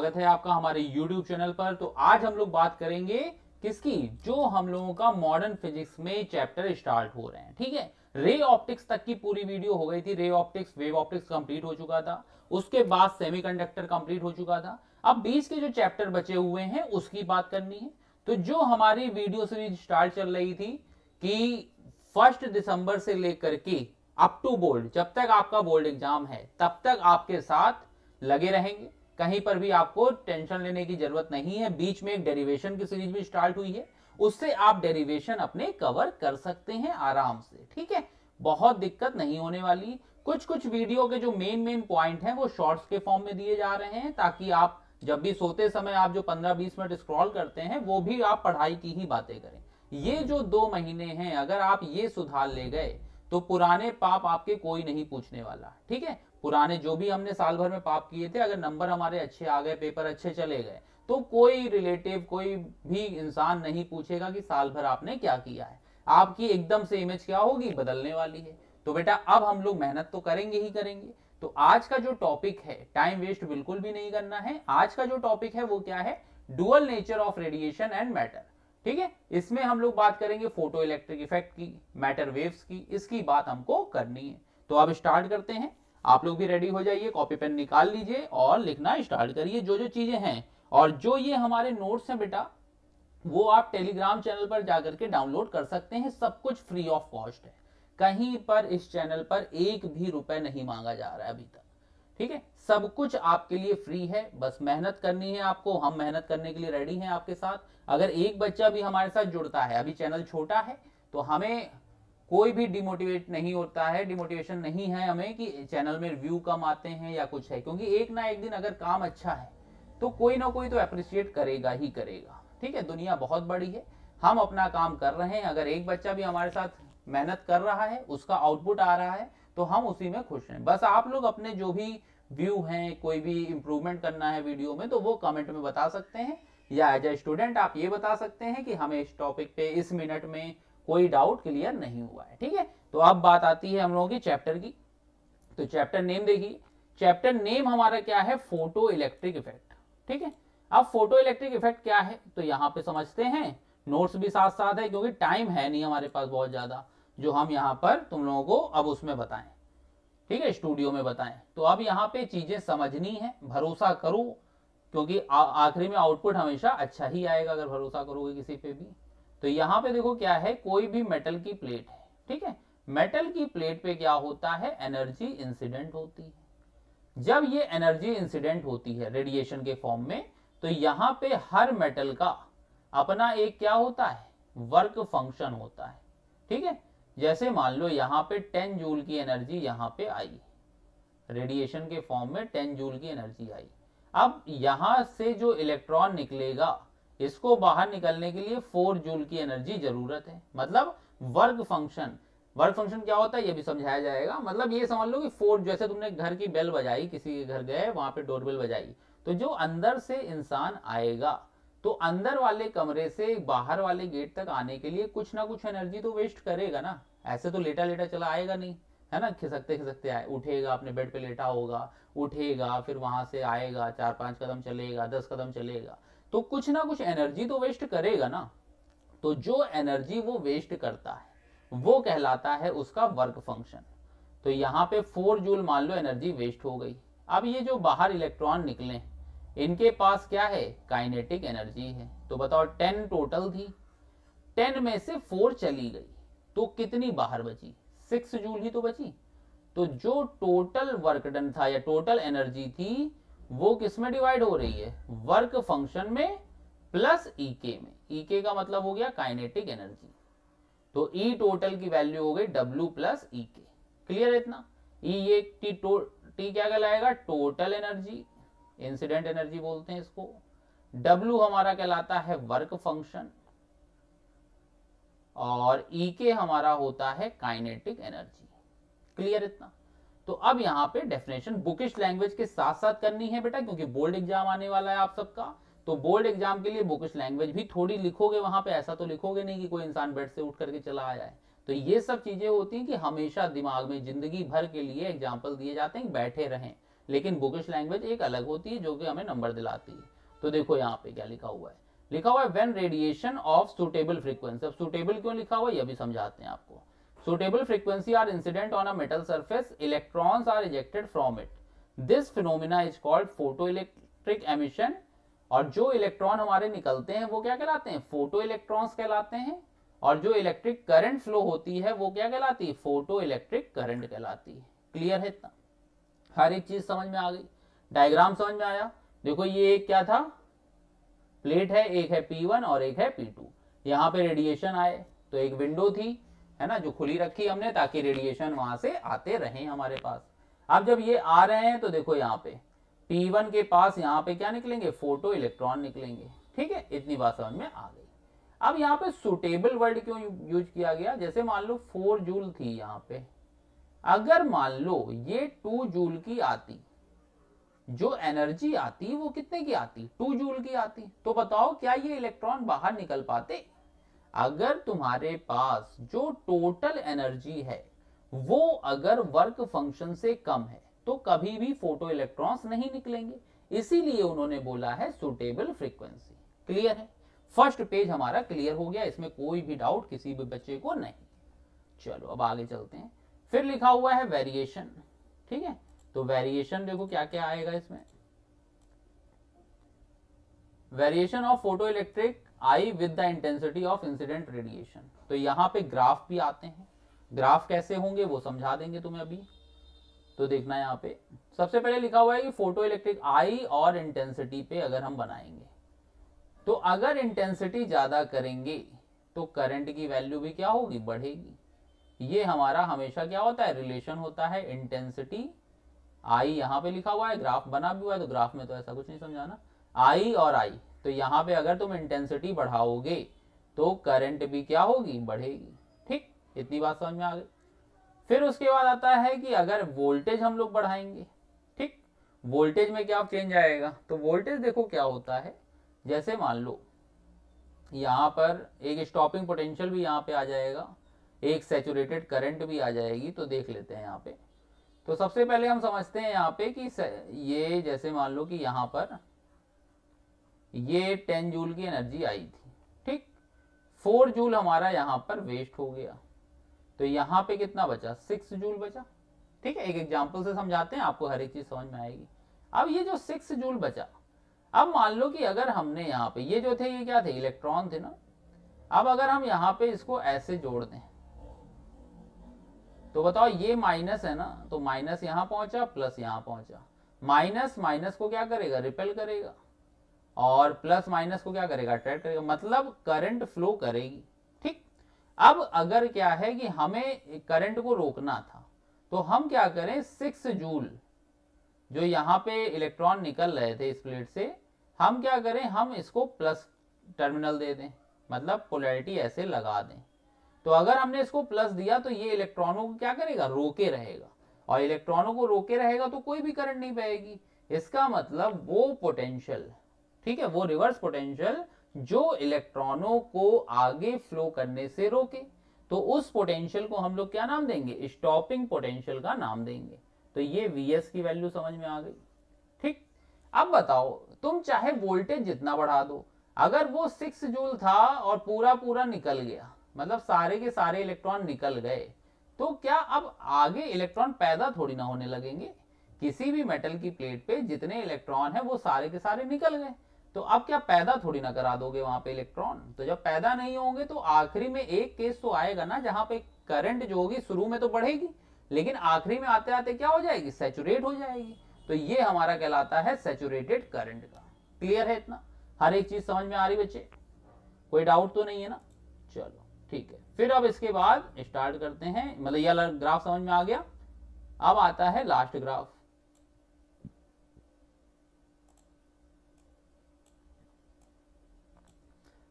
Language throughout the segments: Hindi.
स्वागत है आपका हमारे YouTube चैनल पर। तो आज हम लोग बात करेंगे किसकी, जो हम लोगों का मॉडर्न फिजिक्स में चैप्टर स्टार्ट हो रहे हैं। ठीक है, रे ऑप्टिक्स तक की पूरी वीडियो हो गई थी। Ray optics, wave optics complete हो चुका था, उसके बाद सेमीकंडक्टर कंप्लीट हो चुका था। अब बीच के जो चैप्टर बचे हुए हैं उसकी बात करनी है। तो जो हमारी वीडियो सीरीज स्टार्ट चल रही थी कि 1 दिसंबर से लेकर के अप टू बोर्ड, जब तक आपका बोर्ड एग्जाम है तब तक आपके साथ लगे रहेंगे। कहीं पर भी आपको टेंशन लेने की जरूरत नहीं है। बीच में एक डेरिवेशन की सीरीज भी स्टार्ट हुई है, उससे आप डेरिवेशन अपने कवर कर सकते हैं आराम से। ठीक है, बहुत दिक्कत नहीं होने वाली। कुछ कुछ वीडियो के जो मेन पॉइंट हैं वो शॉर्ट्स के फॉर्म में दिए जा रहे हैं, ताकि आप जब भी सोते समय आप जो 15-20 मिनट स्क्रॉल करते हैं वो भी आप पढ़ाई की ही बातें करें। ये जो 2 महीने हैं, अगर आप ये सुधार ले गए तो पुराने पाप आपके कोई नहीं पूछने वाला। ठीक है, पुराने जो भी हमने साल भर में पाप किए थे, अगर नंबर हमारे अच्छे आ गए, पेपर अच्छे चले गए, तो कोई रिलेटिव, कोई भी इंसान नहीं पूछेगा कि साल भर आपने क्या किया है। आपकी एकदम से इमेज क्या होगी, बदलने वाली है। तो बेटा अब हम लोग मेहनत तो करेंगे ही करेंगे। तो आज का जो टॉपिक है, टाइम वेस्ट बिल्कुल भी नहीं करना है। आज का जो टॉपिक है वो क्या है, dual nature of radiation and matter. ठीक है, इसमें हम लोग बात करेंगे फोटो इलेक्ट्रिक इफेक्ट की, मैटर वेव्स की, इसकी बात हमको करनी है। तो अब स्टार्ट करते हैं। आप लोग भी रेडी हो जाइए, कॉपी पेन निकाल लीजिए और लिखना स्टार्ट करिए जो जो चीजें हैं। और जो ये हमारे नोट्स हैं बेटा, वो आप टेलीग्राम चैनल पर जाकर के डाउनलोड कर सकते हैं। सब कुछ फ्री ऑफ कॉस्ट है। कहीं पर इस चैनल पर एक भी रुपए नहीं मांगा जा रहा है अभी तक। ठीक है, सब कुछ आपके लिए फ्री है, बस मेहनत करनी है आपको। हम मेहनत करने के लिए रेडी हैं आपके साथ। अगर एक बच्चा भी हमारे साथ जुड़ता है, अभी चैनल छोटा है तो हमें कोई भी डिमोटिवेट नहीं होता है, डिमोटिवेशन नहीं है हमें कि चैनल में व्यू कम आते हैं या कुछ है, क्योंकि एक ना एक दिन अगर काम अच्छा है तो कोई ना कोई तो अप्रिशिएट करेगा ही करेगा। ठीक है, दुनिया बहुत बड़ी है, हम अपना काम कर रहे हैं। अगर एक बच्चा भी हमारे साथ मेहनत कर रहा है, उसका आउटपुट आ रहा है, तो हम उसी में खुश हैं। बस आप लोग अपने जो भी व्यू हैं, कोई भी इंप्रूवमेंट करना है वीडियो में, तो वो कमेंट में बता सकते हैं, या एज ए स्टूडेंट आप ये बता सकते हैं कि हमें इस टॉपिक पे इस मिनट में कोई डाउट क्लियर नहीं हुआ है। ठीक है, तो अब बात आती है हम लोगों की चैप्टर की। तो चैप्टर नेम देखिए, चैप्टर नेम हमारा क्या है, फोटो इलेक्ट्रिक इफेक्ट। ठीक है, अब फोटो इलेक्ट्रिक इफेक्ट क्या है तो यहां पे समझते हैं। नोट्स भी साथ साथ है, क्योंकि टाइम है नहीं हमारे पास बहुत ज्यादा जो हम यहां पर तुम लोगों को अब उसमें बताएं। ठीक है, स्टूडियो में बताएं। तो अब यहाँ पे चीजें समझनी है, भरोसा करो, क्योंकि आखिरी में आउटपुट हमेशा अच्छा ही आएगा अगर भरोसा करोगे किसी पे भी। तो यहाँ पे देखो क्या है, कोई भी मेटल की प्लेट है। ठीक है, मेटल की प्लेट पे क्या होता है, एनर्जी इंसिडेंट होती है। जब ये एनर्जी इंसिडेंट होती है रेडिएशन के फॉर्म में, तो यहाँ पे हर मेटल का अपना एक क्या होता है, वर्क फंक्शन होता है। ठीक है, जैसे मान लो यहाँ पे 10 जूल की एनर्जी यहाँ पे आई, रेडिएशन के फॉर्म में 10 जूल की एनर्जी आई। अब यहां से जो इलेक्ट्रॉन निकलेगा, इसको बाहर निकलने के लिए 4 जूल की एनर्जी जरूरत है। मतलब वर्क फंक्शन, वर्क फंक्शन क्या होता है ये भी समझाया जाएगा। मतलब ये समझ लो कि 4, जैसे तुमने घर की बेल बजाई, किसी के घर गए, वहां पे डोरबेल बजाई, तो जो अंदर से इंसान आएगा, तो अंदर वाले कमरे से बाहर वाले गेट तक आने के लिए कुछ ना कुछ एनर्जी तो वेस्ट करेगा ना। ऐसे तो लेटा लेटा चला आएगा नहीं, है ना। खिसकते खिसकते आए, उठेगा, अपने बेड पे लेटा होगा, उठेगा, फिर वहां से आएगा, 4-5 कदम चलेगा, 10 कदम चलेगा, तो कुछ ना कुछ एनर्जी तो वेस्ट करेगा ना। तो जो एनर्जी वो वेस्ट करता है वो कहलाता है उसका वर्क फंक्शन। तो यहाँ पे 4 जूल मान लो एनर्जी वेस्ट हो गई। अब ये जो बाहर इलेक्ट्रॉन निकले, इनके पास क्या है, काइनेटिक एनर्जी है। तो बताओ 10 टोटल थी, 10 में से 4 चली गई, तो कितनी बाहर बची, 6 जूल ही तो बची। तो जो टोटल वर्क डन था या टोटल एनर्जी थी, वो किस में डिवाइड हो रही है, वर्क फंक्शन में प्लस ईके में। ईके का मतलब हो गया काइनेटिक एनर्जी। तो ई टोटल की वैल्यू हो गई डब्ल्यू प्लस ई के। क्लियर है इतना। ई ये टी क्या कहलाएगा, टोटल एनर्जी, इंसिडेंट एनर्जी बोलते हैं इसको। डब्ल्यू हमारा कहलाता है वर्क फंक्शन, और ई के हमारा होता है काइनेटिक एनर्जी। क्लियर इतना। तो अब यहाँ पे डेफिनेशन बुकिश लैंग्वेज के साथ साथ करनी है बेटा, क्योंकि बोर्ड एग्जाम आने वाला है आप सबका। तो बोर्ड एग्जाम के लिए बुकिश लैंग्वेज भी थोड़ी लिखोगे वहां पे, ऐसा तो लिखोगे नहीं कि कोई इंसान बेड से उठ करके चला आया है। तो ये सब चीजें होती हैं कि हमेशा दिमाग में, जिंदगी भर के लिए एग्जाम्पल दिए जाते हैं, बैठे रहें। लेकिन बुकिश लैंग्वेज एक अलग होती है जो कि हमें नंबर दिलाती है। तो देखो यहाँ पे क्या लिखा हुआ है, लिखा हुआ है when radiation of suitable frequency. अब सुटेबल क्यों लिखा हुआ है ये भी समझाते हैं आपको। Suitable frequency are incident on a metal surface, electrons are ejected from it, this phenomena is called photo electric emission. और जो इलेक्ट्रॉन हमारे निकलते हैं वो क्या कहलाते हैं, फोटो इलेक्ट्रॉन्स कहलाते हैं। और जो इलेक्ट्रिक करंट फ्लो होती है वो क्या कहलाती है, फोटो इलेक्ट्रिक करंट कहलाती है। क्लियर है इतना, हर एक चीज समझ में आ गई, डायग्राम समझ में आया। देखो ये एक क्या था, प्लेट है, एक है P1 और एक है P2। यहाँ पे रेडिएशन आए तो एक विंडो थी, है ना, जो खुली रखी हमने ताकि रेडिएशन वहां से आते रहे हमारे पास। अब जब ये आ रहे हैं तो देखो यहाँ पे P1 के पास यहाँ पे क्या निकलेंगे, फोटो इलेक्ट्रॉन निकलेंगे। ठीक है, इतनी बात समझ में आ गई। अब यहाँ पे सुटेबल वर्ड क्यों यूज किया गया, जैसे मान लो 4 जूल थी यहाँ पे, अगर मान लो ये 2 जूल की आती, जो एनर्जी आती वो कितने की आती, 2 जूल की आती, तो बताओ क्या ये इलेक्ट्रॉन बाहर निकल पाते। अगर तुम्हारे पास जो टोटल एनर्जी है वो अगर वर्क फंक्शन से कम है तो कभी भी फोटो इलेक्ट्रॉन्स नहीं निकलेंगे, इसीलिए उन्होंने बोला है सुटेबल फ्रीक्वेंसी। क्लियर है, फर्स्ट पेज हमारा क्लियर हो गया, इसमें कोई भी डाउट किसी भी बच्चे को नहीं। चलो अब आगे चलते हैं। फिर लिखा हुआ है वेरिएशन। ठीक है, तो वेरिएशन देखो क्या क्या आएगा इसमें, variation of photo electric I with the intensity of incident radiation. तो यहां पे ग्राफ भी आते हैं, ग्राफ कैसे होंगे वो समझा देंगे तुम्हें अभी। तो देखना यहाँ पे सबसे पहले लिखा हुआ है कि फोटो इलेक्ट्रिक आई और इंटेंसिटी पे अगर हम बनाएंगे, तो अगर इंटेंसिटी ज्यादा करेंगे तो करंट की वैल्यू भी क्या होगी, बढ़ेगी। ये हमारा हमेशा क्या होता है, रिलेशन होता है, इंटेंसिटी आई यहाँ पे लिखा हुआ है, ग्राफ बना भी हुआ है, तो ग्राफ में तो ऐसा कुछ नहीं समझाना, आई और आई। तो यहाँ पे अगर तुम इंटेंसिटी बढ़ाओगे तो करंट भी क्या होगी, बढ़ेगी। ठीक, इतनी बात समझ में आ गई। फिर उसके बाद आता है कि अगर वोल्टेज हम लोग बढ़ाएंगे, ठीक, वोल्टेज में क्या चेंज आएगा, तो वोल्टेज देखो क्या होता है, जैसे मान लो यहाँ पर एक स्टॉपिंग पोटेंशियल भी यहाँ पे आ जाएगा, एक सैचुरेटेड करंट भी आ जाएगी। तो देख लेते हैं यहाँ पे। तो सबसे पहले हम समझते हैं यहाँ पे कि ये जैसे मान लो कि यहाँ पर ये 10 जूल की एनर्जी आई थी, ठीक, 4 जूल हमारा यहाँ पर वेस्ट हो गया, तो यहाँ पे कितना बचा, 6 जूल बचा। ठीक है, एक एग्जांपल से समझाते हैं, आपको हर एक चीज समझ में आएगी। अब ये जो 6 जूल बचा, अब मान लो कि अगर हमने यहाँ पे ये जो थे ये क्या थे, इलेक्ट्रॉन थे ना, अब अगर हम यहाँ पे इसको ऐसे जोड़ दें तो बताओ ये माइनस है ना, तो माइनस यहां पहुंचा, प्लस यहां पहुंचा, माइनस माइनस को क्या करेगा, रिपेल करेगा, और प्लस माइनस को क्या करेगा, अट्रैक्ट करेगा, मतलब करंट फ्लो करेगी। ठीक, अब अगर क्या है कि हमें करंट को रोकना था तो हम क्या करें, 6 जूल जो यहाँ पे इलेक्ट्रॉन निकल रहे थे इस प्लेट से, हम क्या करें, हम इसको प्लस टर्मिनल दे दें, मतलब पोलैरिटी ऐसे लगा दें। तो अगर हमने इसको प्लस दिया तो ये इलेक्ट्रॉनों को क्या करेगा, रोके रहेगा, और इलेक्ट्रॉनों को रोके रहेगा तो कोई भी करंट नहीं बहेगी। इसका मतलब वो पोटेंशियल, ठीक है, वो रिवर्स पोटेंशियल जो इलेक्ट्रॉनों को आगे फ्लो करने से रोके, तो उस पोटेंशियल को हम लोग क्या नाम देंगे, स्टॉपिंग पोटेंशियल का नाम देंगे। तो ये Vs की वैल्यू समझ में आ गई। ठीक, अब बताओ तुम चाहे वोल्टेज जितना बढ़ा दो, अगर वो 6 जूल था और पूरा पूरा निकल गया, मतलब सारे के सारे इलेक्ट्रॉन निकल गए, तो क्या अब आगे इलेक्ट्रॉन पैदा थोड़ी ना होने लगेंगे। किसी भी मेटल की प्लेट पे जितने इलेक्ट्रॉन है वो सारे के सारे निकल गए, तो अब क्या पैदा थोड़ी ना करा दोगे वहां पे इलेक्ट्रॉन। तो जब पैदा नहीं होंगे तो आखिरी में एक केस तो आएगा ना जहां पे करंट जो होगी शुरू में तो बढ़ेगी, लेकिन आखिरी में आते आते क्या हो जाएगी, सैचुरेट हो जाएगी। तो ये हमारा कहलाता है सैचुरेटेड करंट का। क्लियर है इतना, हर एक चीज समझ में आ रही बच्चे, कोई डाउट तो नहीं है ना। चलो ठीक है, फिर अब इसके बाद स्टार्ट करते हैं, मतलब ये ग्राफ समझ में आ गया। अब आता है लास्ट ग्राफ।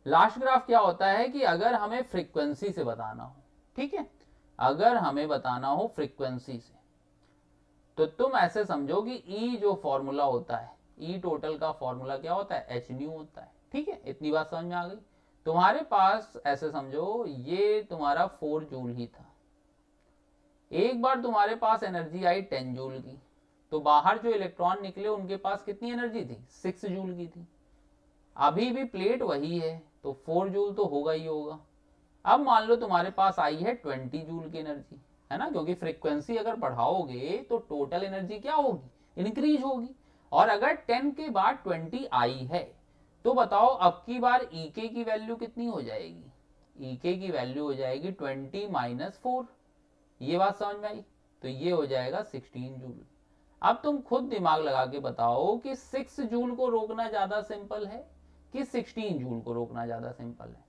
लास्ट ग्राफ क्या होता है कि अगर हमें फ्रीक्वेंसी से बताना हो, ठीक है, अगर हमें बताना हो फ्रीक्वेंसी से, तो तुम ऐसे समझो कि ई जो फॉर्मूला होता है, ई टोटल का फॉर्मूला क्या होता है, एच न्यू होता है। ठीक है, इतनी बात समझ में आ गई। तुम्हारे पास ऐसे समझो ये तुम्हारा 4 जूल ही था, एक बार तुम्हारे पास एनर्जी आई 10 जूल की, तो बाहर जो इलेक्ट्रॉन निकले उनके पास कितनी एनर्जी थी, 6 जूल की थी। अभी भी प्लेट वही है तो 4 जूल तो होगा ही होगा। अब मान लो तुम्हारे पास आई है 20 जूल की एनर्जी, है ना, क्योंकि फ्रीक्वेंसी अगर बढ़ाओगे तो टोटल एनर्जी क्या होगी, इंक्रीज होगी। और अगर 10 के बाद 20 आई है तो बताओ अब की बार ईके की वैल्यू कितनी हो जाएगी, ईके की वैल्यू हो जाएगी 20 माइनस 4। ये बात समझ में आई, तो ये हो जाएगा 16 जूल। अब तुम खुद दिमाग लगा के बताओ कि 6 जूल को रोकना ज्यादा सिंपल है कि 16 जूल को रोकना ज्यादा सिंपल है।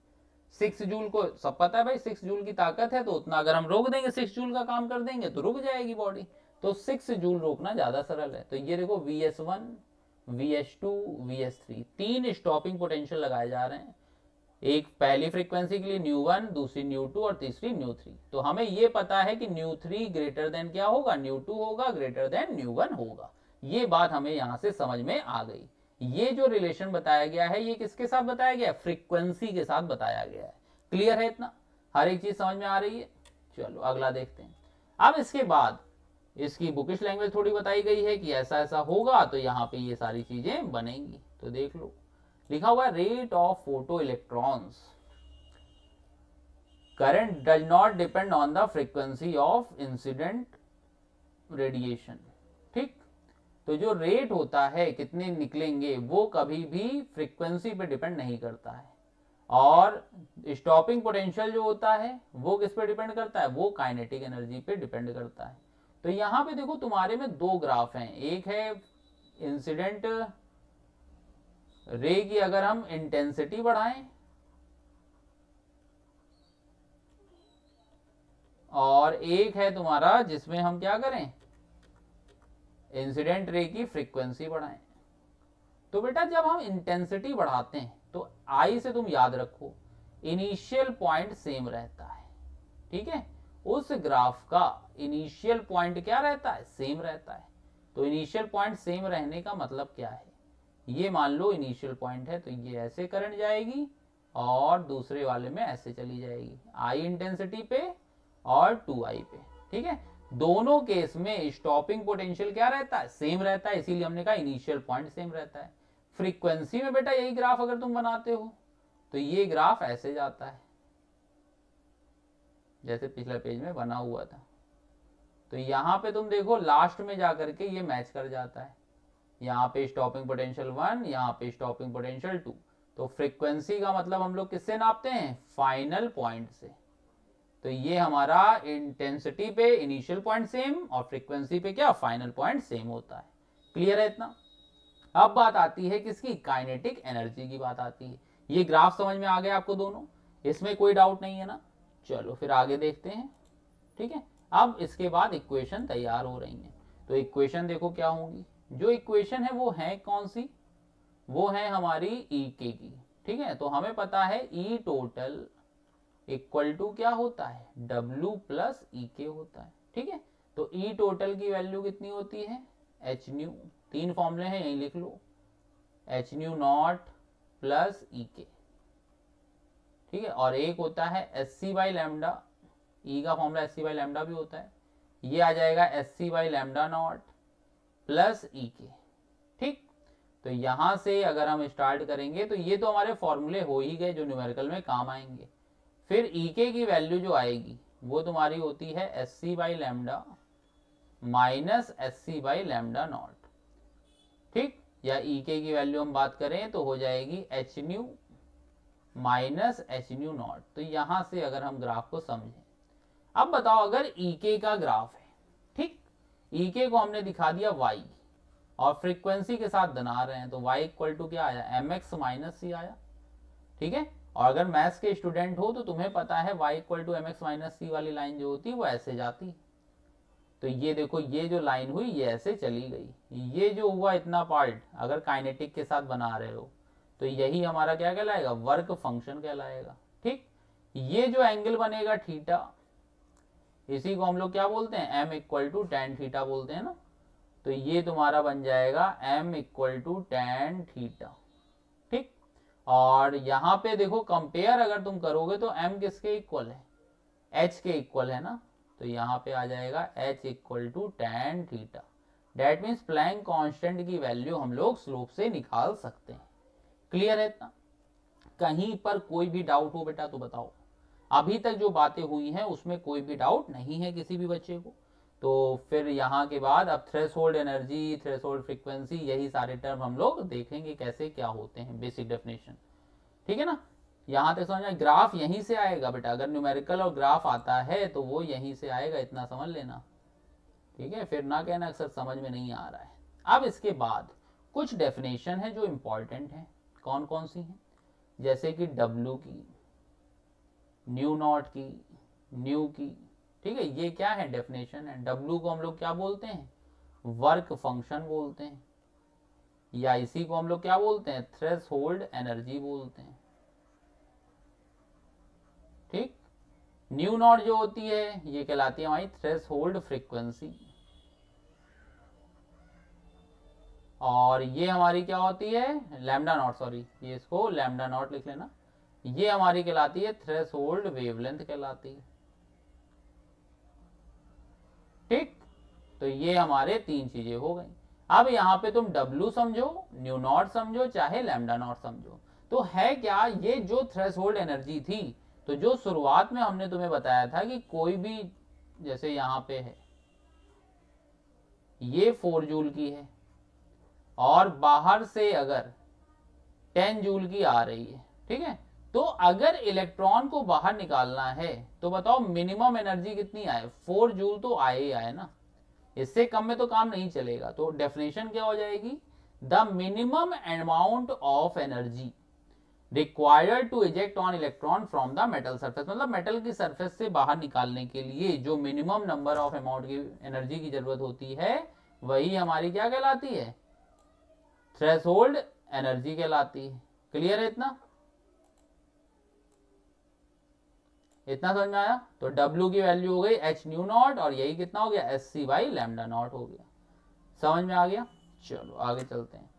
6 जूल को सब पता है भाई, 6 जूल की ताकत है तो उतना अगर हम रोक देंगे, 6 जूल का काम कर देंगे तो रुक जाएगी बॉडी। तो 6 जूल रोकना ज्यादा सरल है। तो ये देखो VS1, VS2, VS3 तीन स्टॉपिंग पोटेंशियल लगाए जा रहे हैं। एक पहली फ्रीक्वेंसी के लिए ν1, दूसरी ν2 और तीसरी ν3। तो हमें ये पता है कि ν3 ग्रेटर देन क्या होगा, ν2 होगा, ग्रेटर देन ν1 होगा। ये बात हमें यहां से समझ में आ गई। ये जो रिलेशन बताया गया है ये किसके साथ बताया गया है, फ्रीक्वेंसी के साथ बताया गया है। क्लियर है इतना, हर एक चीज समझ में आ रही है। चलो अगला देखते हैं। अब इसके बाद इसकी बुकिश लैंग्वेज थोड़ी बताई गई है कि ऐसा ऐसा होगा तो यहाँ पे ये सारी चीजें बनेंगी। तो देख लो, लिखा हुआ है rate of photo electrons current does not depend on the frequency of incident radiation. ठीक, तो जो रेट होता है कितने निकलेंगे वो कभी भी फ्रीक्वेंसी पे डिपेंड नहीं करता है। और स्टॉपिंग पोटेंशियल जो होता है वो किस पे डिपेंड करता है, वो काइनेटिक एनर्जी पे डिपेंड करता है। तो यहां पे देखो तुम्हारे में दो ग्राफ हैं, एक है इंसिडेंट रे की अगर हम इंटेंसिटी बढ़ाएं और एक है तुम्हारा जिसमें हम क्या करें, इंसिडेंट रे की फ्रीक्वेंसी बढ़ाएं। तो बेटा जब हम इंटेंसिटी बढ़ाते हैं तो आई से तुम याद रखो इनिशियल पॉइंट सेम रहता है। ठीक है, उस ग्राफ का इनिशियल पॉइंट क्या रहता है, सेम रहता है। तो इनिशियल पॉइंट सेम रहने का मतलब क्या है, ये मान लो इनिशियल पॉइंट है तो ये ऐसे करंट जाएगी और दूसरे वाले में ऐसे चली जाएगी, आई इंटेंसिटी पे और 2I पे। ठीक है, दोनों केस में स्टॉपिंग पोटेंशियल क्या रहता है, सेम रहता है, इसीलिए हमने कहा इनिशियल पॉइंट सेम रहता है। फ्रीक्वेंसी में बेटा यही ग्राफ अगर तुम बनाते हो तो ये ग्राफ ऐसे जाता है जैसे पिछले पेज में बना हुआ था। तो यहां पे तुम देखो लास्ट में जाकर के ये मैच कर जाता है, यहाँ पे स्टॉपिंग पोटेंशियल 1, यहाँ पे स्टॉपिंग पोटेंशियल 2। तो फ्रीक्वेंसी का मतलब हम लोग किससे नापते हैं, फाइनल पॉइंट से। तो ये हमारा इंटेंसिटी पे इनिशियल पॉइंट सेम और फ्रीक्वेंसी पे क्या, फाइनल पॉइंट सेम होता है। क्लियर है इतना। अब बात आती है किसकी, काइनेटिक एनर्जी की बात आती है। ये ग्राफ समझ में आ गया आपको दोनों, इसमें कोई डाउट नहीं है ना। चलो फिर आगे देखते हैं। ठीक है, अब इसके बाद इक्वेशन तैयार हो रही है। तो इक्वेशन देखो क्या होंगी, जो इक्वेशन है वो है कौन सी, वो है हमारी ई के की। ठीक है, तो हमें पता है ई टोटल इक्वल टू क्या होता है, W प्लस ई के होता है। ठीक है, तो ई टोटल की वैल्यू कितनी होती है, एच न्यू। तीन फॉर्मूले हैं यही लिख लो, h nu naught plus e k. ठीक है, और एक होता है s c by lambda, e का formula s c by lambda भी होता है, ये आ जाएगा s c by lambda naught plus e k. ठीक, तो यहां से अगर हम स्टार्ट करेंगे तो ये तो हमारे फॉर्मूले हो ही गए जो न्यूमेरिकल में काम आएंगे। फिर ई के की वैल्यू जो आएगी वो तुम्हारी होती है s c by lambda minus s c by lambda naught. ठीक, या ई के की वैल्यू हम बात करें तो हो जाएगी h nu minus h nu naught. तो यहां से अगर हम ग्राफ को समझें, अब बताओ अगर ई के का ग्राफ है, ठीक, ई के को हमने दिखा दिया वाई और फ्रीक्वेंसी के साथ बना रहे हैं तो y इक्वल टू क्या आया, एम एक्स माइनस सी आया। ठीक है, और अगर मैथ्स के स्टूडेंट हो तो तुम्हें पता है y equal to m x minus c वाली लाइन जो होती है वो ऐसे जाती है। तो ये देखो ये जो लाइन हुई ये ऐसे चली गई, ये जो हुआ इतना पार्ट अगर काइनेटिक के साथ बना रहे हो तो यही हमारा क्या कहलाएगा, वर्क फंक्शन कहलाएगा। ठीक, ये जो एंगल बनेगा थीटा, इसी को हम लोग क्या बोलते हैं, m equal to tan theta बोलते हैं ना। तो ये तुम्हारा बन जाएगा m equal to tan theta. ठीक, और यहां पे देखो कंपेयर अगर तुम करोगे तो m किसके इक्वल है, h के इक्वल है ना। तो यहां पे आ जाएगा h equal to tan theta. That means Planck constant की वैल्यू हम लोग स्लोप से निकाल सकते हैं। क्लियर है इतना? कहीं पर कोई भी डाउट हो बेटा तो बताओ। अभी तक जो बातें हुई हैं उसमें कोई भी डाउट नहीं है किसी भी बच्चे को। तो फिर यहाँ के बाद अब थ्रेशोल्ड एनर्जी, थ्रेशोल्ड फ्रीक्वेंसी, यही सारे टर्म हम लोग देखेंगे कैसे क्या होते हैं, बेसिक डेफिनेशन। ठीक है ना? यहाँ तक समझ में? ग्राफ यहीं से आएगा बेटा, अगर न्यूमेरिकल और ग्राफ आता है तो वो यहीं से आएगा, इतना समझ लेना। ठीक है, फिर ना कहना सर समझ में नहीं आ रहा है। अब इसके बाद कुछ डेफिनेशन है जो इंपॉर्टेंट है। कौन कौन सी हैं? जैसे कि डब्ल्यू की, न्यू नॉट की, न्यू की। ठीक है, ये क्या है? डेफिनेशन है। डब्ल्यू को हम लोग क्या बोलते हैं? वर्क फंक्शन बोलते हैं, या इसी को हम लोग क्या बोलते हैं? थ्रेशोल्ड एनर्जी बोलते हैं। ठीक, न्यू नॉट जो होती है ये कहलाती है हमारी थ्रेशोल्ड फ्रीक्वेंसी, और ये हमारी क्या होती है? लैम्डा नॉट, सॉरी ये इसको लैम्डा नॉट लिख लेना। ये हमारी कहलाती है थ्रेशोल्ड वेवलेंथ कहलाती है। ठीक, तो ये हमारे तीन चीजें हो गई। अब यहाँ पे तुम W समझो, न्यू नॉट समझो, चाहे लैम्डा नॉट समझो, तो है क्या? ये जो थ्रेशोल्ड एनर्जी थी, तो जो शुरुआत में हमने तुम्हें बताया था कि कोई भी, जैसे यहाँ पे है ये 4 जूल की है, और बाहर से अगर 10 जूल की आ रही है, ठीक है, तो अगर इलेक्ट्रॉन को बाहर निकालना है तो बताओ मिनिमम एनर्जी कितनी आए? 4 जूल तो आए ही आए ना, इससे कम में तो काम नहीं चलेगा। तो डेफिनेशन क्या हो जाएगी? The minimum amount of energy required to eject on electron from the metal surface, मतलब मेटल की सरफेस से बाहर निकालने के लिए जो मिनिमम नंबर ऑफ अमाउंट की एनर्जी की जरूरत होती है, वही हमारी क्या कहलाती है? थ्रेशोल्ड एनर्जी कहलाती है। क्लियर है इतना? इतना समझ में आया? तो W की वैल्यू हो गई h न्यू नॉट, और यही कितना हो गया? SC बाई लैम्डा नॉट हो गया। समझ में आ गया? चलो आगे चलते हैं।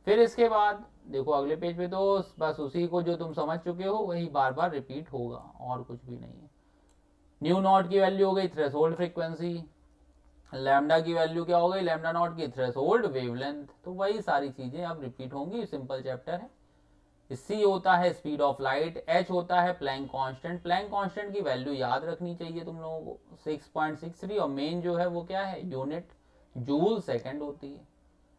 फिर इसके बाद देखो अगले पेज पे, तो बस उसी को जो तुम समझ चुके हो वही बार बार रिपीट होगा, और कुछ भी नहीं है। न्यू नॉट की वैल्यू हो गई थ्रेशोल्ड फ्रीक्वेंसी, लैम्डा की वैल्यू क्या हो गई? लैम्डा नॉट की थ्रेशोल्ड वेवलेंथ। तो वही सारी चीजें अब रिपीट होंगी, सिंपल चैप्टर है। C होता है स्पीड ऑफ लाइट, H होता है प्लैंक कांस्टेंट। प्लैंक कांस्टेंट की वैल्यू याद रखनी चाहिए तुम लोगों को, 6.63, और मेन जो है वो क्या है? यूनिट जूल सेकंड होती है।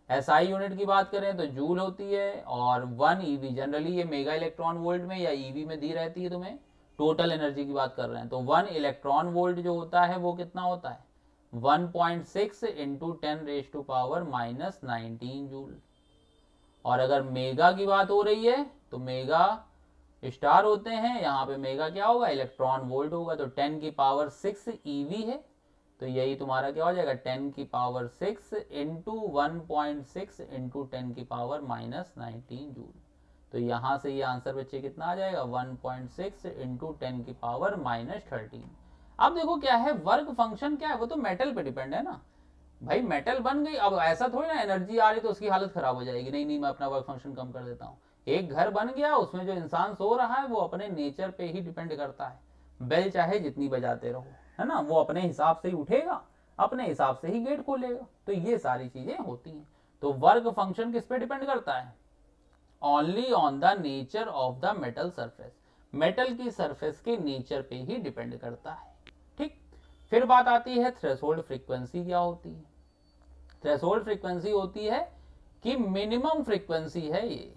SI यूनिट की बात करें तो जूल होती है, और 1 EV, जनरली ये मेगा इलेक्ट्रॉन वोल्ट में या EV में दी रहती है तुम्हें। टोटल एनर्जी की बात कर रहे हैं तो 1 इलेक्ट्रॉन वोल्ट जो होता है वो कितना होता है? 1.6 इंटू 10⁻⁻19 जूल। और अगर मेगा की बात हो रही है तो मेगा स्टार होते हैं, यहाँ पे मेगा क्या होगा? इलेक्ट्रॉन वोल्ट होगा, तो 10⁶ EV है, तो यही तुम्हारा क्या हो जाएगा? 10⁶ इंटू 1.6 इंटू 10⁻⁻19 जूल। तो यहाँ से ये आंसर बच्चे कितना आ जाएगा? 1.6 इंटू 10⁻⁻13। अब देखो क्या है, वर्क फंक्शन क्या है? वो तो मेटल पे डिपेंड है ना भाई। मेटल बन गई, अब ऐसा थोड़ी ना एनर्जी आ रही तो उसकी हालत खराब हो जाएगी, नहीं नहीं मैं अपना वर्क फंक्शन कम कर देता हूँ। एक घर बन गया, उसमें जो इंसान सो रहा है वो अपने नेचर पे ही डिपेंड करता है। बेल चाहे जितनी बजाते रहो, है ना, वो अपने हिसाब से ही उठेगा, अपने हिसाब से ही गेट खोलेगा। तो ये सारी चीजें होती हैं। तो वर्क फंक्शन किस पे डिपेंड करता है? Only on the nature of the metal surface, metal की सरफेस के नेचर पे ही डिपेंड करता है। ठीक, फिर बात आती है थ्रेशोल्ड फ्रीक्वेंसी क्या होती है? थ्रेशोल्ड फ्रीक्वेंसी होती है कि मिनिमम फ्रीक्वेंसी है ये,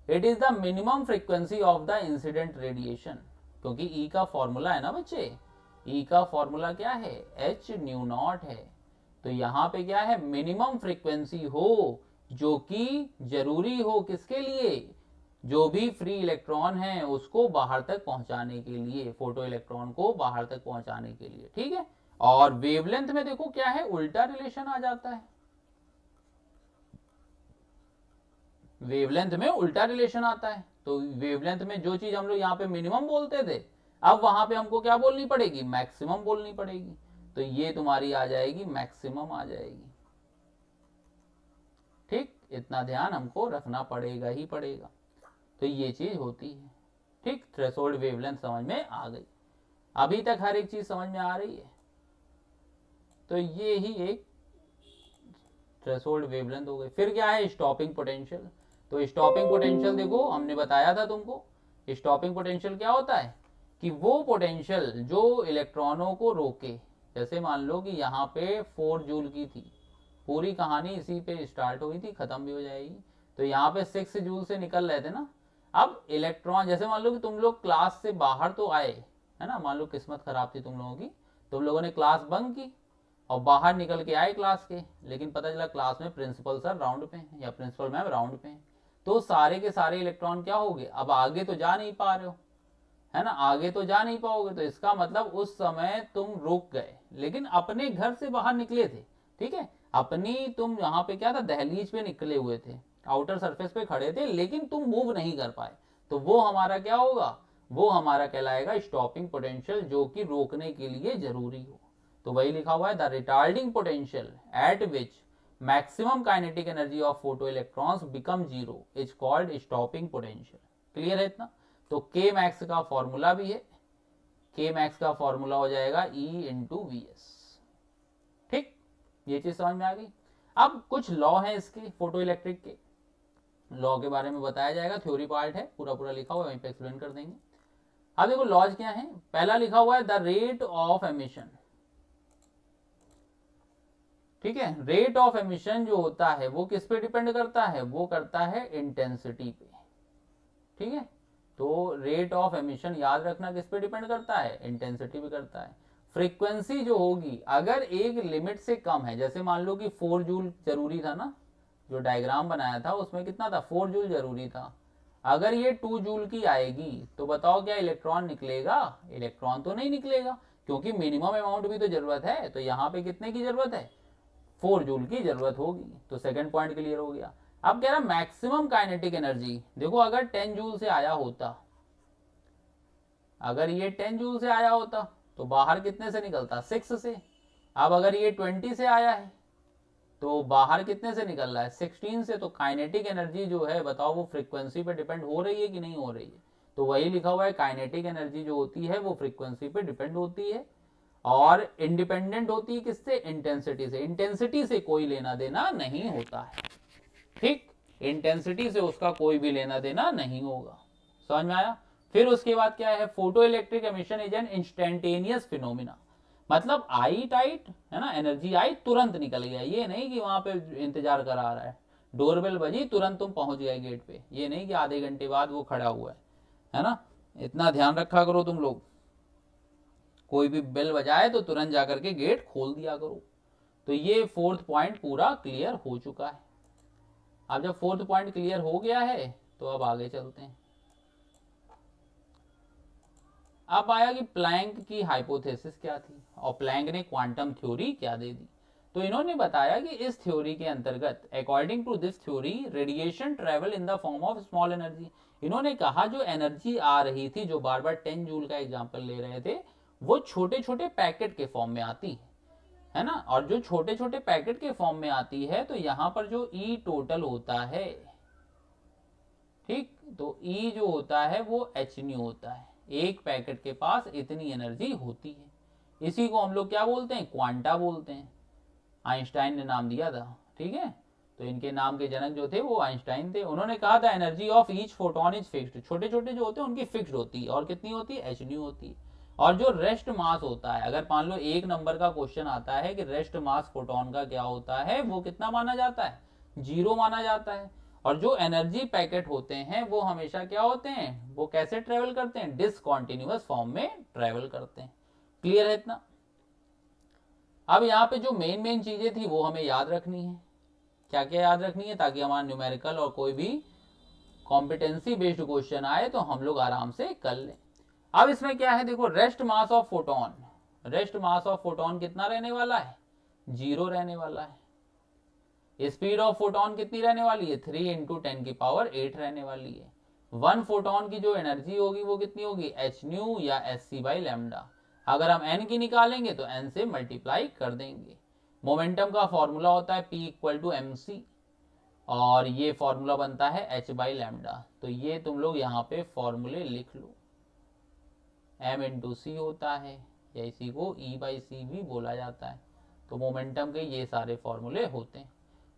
it is the minimum frequency of the incident radiation. क्योंकि E का फॉर्मूला है ना बच्चे, E का फॉर्मूला क्या है? H न्यू नॉट है। तो यहाँ पे क्या है? मिनिमम फ्रीक्वेंसी हो, जो कि जरूरी हो किसके लिए? जो भी फ्री इलेक्ट्रॉन है उसको बाहर तक पहुंचाने के लिए, फोटो इलेक्ट्रॉन को बाहर तक पहुंचाने के लिए। ठीक है, और वेवलेंथ में देखो क्या है? उल्टा रिलेशन आ जाता है। वेवलेंथ में उल्टा रिलेशन आता है। तो वेवलेंथ में जो चीज हम लोग यहाँ पे मिनिमम बोलते थे, अब वहां पे हमको क्या बोलनी पड़ेगी? मैक्सिमम बोलनी पड़ेगी। तो ये तुम्हारी आ जाएगी मैक्सिमम आ जाएगी। ठीक, इतना ध्यान हमको रखना पड़ेगा ही पड़ेगा। तो ये चीज होती है। ठीक, थ्रेशोल्ड वेवलेंथ समझ में आ गई। अभी तक हर एक चीज समझ में आ रही है? तो ये ही एक थ्रेशोल्ड वेवलेंथ हो गई। फिर क्या है, स्टॉपिंग पोटेंशियल। तो स्टॉपिंग पोटेंशियल देखो हमने बताया था तुमको, स्टॉपिंग पोटेंशियल क्या होता है कि वो पोटेंशियल जो इलेक्ट्रॉनों को रोके। जैसे मान लो कि यहाँ पे 4 जूल की थी, पूरी कहानी इसी पे स्टार्ट हुई थी, खत्म भी हो जाएगी। तो यहाँ पे 6 जूल से निकल रहे थे ना। अब इलेक्ट्रॉन, जैसे मान लो कि तुम लोग क्लास से बाहर तो आए, है ना, मान लो किस्मत खराब थी तुम लोगों की, तुम लोगों ने क्लास बंक की और बाहर निकल के आए क्लास के, लेकिन पता चला क्लास में प्रिंसिपल सर राउंड पे हैं या प्रिंसिपल मैम राउंड पे हैं। तो सारे के सारे इलेक्ट्रॉन क्या हो गए, अब आगे तो जा नहीं पा रहे हो, है ना, आगे तो जा नहीं पाओगे। तो इसका मतलब उस समय तुम रुक गए, लेकिन अपने घर से बाहर निकले थे, ठीक है, अपनी तुम यहाँ पे क्या था, दहलीज पे निकले हुए थे, आउटर सरफेस पे खड़े थे, लेकिन तुम मूव नहीं कर पाए। तो वो हमारा क्या होगा, वो हमारा कहलाएगा स्टॉपिंग पोटेंशियल, जो कि रोकने के लिए जरूरी हो। तो वही लिखा हुआ है, the retarding potential at which maximum kinetic energy of photo electrons become zero is called stopping potential. Clear है इतना। तो के मैक्स का फॉर्मूला भी है, के मैक्स का फॉर्मूला हो जाएगा E इंटू वी एस। ठीक, ये चीज समझ में आ गई। अब कुछ लॉ है इसके, फोटो इलेक्ट्रिक के लॉ के बारे में बताया जाएगा, थ्योरी पार्ट है, पूरा पूरा लिखा हुआ है, वहीं पे एक्सप्लेन कर देंगे। अब देखो लॉज क्या है, पहला लिखा हुआ है द रेट ऑफ एमिशन। ठीक है, रेट ऑफ एमिशन जो होता है वो किस पे डिपेंड करता है, वो करता है इंटेंसिटी पे। ठीक है, तो रेट ऑफ एमिशन याद रखना किस पे डिपेंड करता है, इंटेंसिटी पे करता है। फ्रीक्वेंसी जो होगी अगर एक लिमिट से कम है, जैसे मान लो कि 4 जूल जरूरी था ना, जो डायग्राम बनाया था उसमें कितना था, 4 जूल जरूरी था। अगर ये 2 जूल की आएगी तो बताओ क्या इलेक्ट्रॉन निकलेगा, इलेक्ट्रॉन तो नहीं निकलेगा, क्योंकि मिनिमम अमाउंट भी तो जरूरत है। तो यहाँ पे कितने की जरूरत है, 4 जूल की जरूरत होगी। तो सेकंड पॉइंट क्लियर हो गया। अब कह रहा मैक्सिमम काइनेटिक एनर्जी, देखो अगर 10 जूल से आया होता, अगर ये 10 जूल से आया होता तो बाहर कितने से निकलता, 6 से। अब अगर ये 20 से आया है तो बाहर कितने से निकल रहा है, 16 से। तो काइनेटिक एनर्जी जो है बताओ वो फ्रीक्वेंसी पे डिपेंड हो रही है कि नहीं हो रही है। तो वही लिखा हुआ है, काइनेटिक एनर्जी जो होती है वो फ्रीक्वेंसी पे डिपेंड होती है और इंडिपेंडेंट होती है किससे, इंटेंसिटी से। इंटेंसिटी से कोई लेना देना नहीं होता है। ठीक, इंटेंसिटी से उसका कोई भी लेना देना नहीं होगा। समझ में आया। फिर उसके बाद क्या है, photo electric emission is an instantaneous phenomena. मतलब आई टाइट, है ना, एनर्जी आई तुरंत निकल गया, ये नहीं कि वहां पे इंतजार करा रहा है, डोरबेल बजी तुरंत तुम पहुंच गए गेट पे, ये नहीं कि आधे घंटे बाद वो खड़ा हुआ है ना। इतना ध्यान रखा करो तुम लोग, कोई भी बेल बजाए तो तुरंत जाकर के गेट खोल दिया करो। तो ये फोर्थ पॉइंट पूरा क्लियर हो चुका है। अब जब फोर्थ पॉइंट क्लियर हो गया है तो अब आगे चलते हैं। अब आया कि प्लैंक की हाइपोथेसिस क्या थी और प्लैंक ने क्वांटम थ्योरी क्या दे दी। तो इन्होंने बताया कि इस थ्योरी के अंतर्गत, according to this theory, radiation travel in the form of small energy. इन्होंने कहा जो एनर्जी आ रही थी, जो बार बार 10 जूल का एग्जांपल ले रहे थे, वो छोटे छोटे पैकेट के फॉर्म में आती है ना। और जो छोटे छोटे पैकेट के फॉर्म में आती है तो यहां पर जो ई टोटल होता है, ठीक, तो ई जो होता है वो एच न्यू होता है, एक पैकेट के पास इतनी एनर्जी होती है। इसी को हम लोग क्या बोलते हैं, क्वांटा बोलते हैं। आइंस्टाइन ने नाम दिया था, ठीक है। तो इनके नाम के जनक जो थे वो आइंस्टाइन थे। उन्होंने कहा था energy of each photon is fixed, छोटे छोटे जो होते हैं उनकी फिक्स्ड होती है, और कितनी होती है, एच न्यू होती है। और जो रेस्ट मास होता है, अगर मान लो एक नंबर का क्वेश्चन आता है कि रेस्ट मास फोटोन का क्या होता है, वो कितना माना जाता है, 0 माना जाता है। और जो एनर्जी पैकेट होते हैं वो हमेशा क्या होते हैं, वो कैसे ट्रेवल करते हैं, डिसकंटिन्यूअस फॉर्म में ट्रेवल करते हैं। क्लियर है इतना। अब यहाँ पे जो मेन मेन चीजें थी वो हमें याद रखनी है। क्या क्या याद रखनी है, ताकि हमारा न्यूमेरिकल और कोई भी कॉम्पिटेंसी बेस्ड क्वेश्चन आए तो हम लोग आराम से कर लें। अब इसमें क्या है, देखो rest mass of photon, rest mass of photon कितना रहने वाला है, 0 रहने वाला है। स्पीड ऑफ फोटोन कितनी रहने वाली है, 3 इंटू 10 की पावर 8 रहने वाली है। 1 फोटोन की जो एनर्जी होगी वो कितनी होगी, एच न्यू या एस सी बाई लैम्डा। अगर हम एन की निकालेंगे तो एन से मल्टीप्लाई कर देंगे। मोमेंटम का फॉर्मूला होता है P equal to m c, और ये फॉर्मूला बनता है h बाई लैम्डा। तो ये तुम लोग यहाँ पे फॉर्मूले लिख लो, m इंटू सी होता है, या इसी को E बाई सी भी बोला जाता है। तो मोमेंटम के ये सारे फॉर्मूले होते हैं।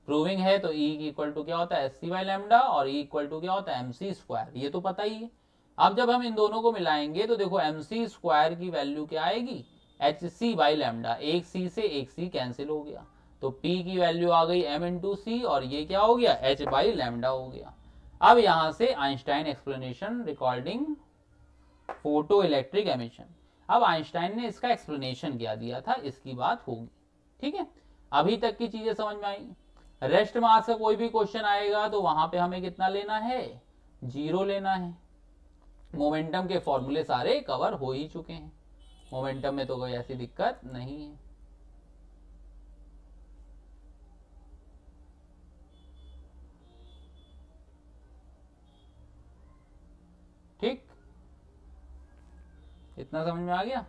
प्रूविंग है तो E इक्वल टू क्या होता है एच सी बाई लैम्डा और E इक्वल टू क्या होता है एम सी स्क्वायर, ये तो पता ही है। अब जब हम इन दोनों को मिलाएंगे तो देखो एम सी स्क्वायर की वैल्यू क्या आएगी एच सी बाई लैम्डा, एक सी से एक सी कैंसिल हो गया, तो P की वैल्यू आ गई m इंटू सी और ये क्या हो गया h बाई लैम्डा हो गया। अब यहां से Einstein explanation recording photo electric emission, अब आइंस्टाइन ने इसका एक्सप्लेनेशन क्या दिया था इसकी बात होगी। ठीक है, अभी तक की चीजें समझ में आई। रेस्ट मास का कोई भी क्वेश्चन आएगा तो वहां पे हमें कितना लेना है 0 लेना है। मोमेंटम के फॉर्मूले सारे कवर हो ही चुके हैं, मोमेंटम में तो कोई ऐसी दिक्कत नहीं है। ठीक, इतना समझ में आ गया।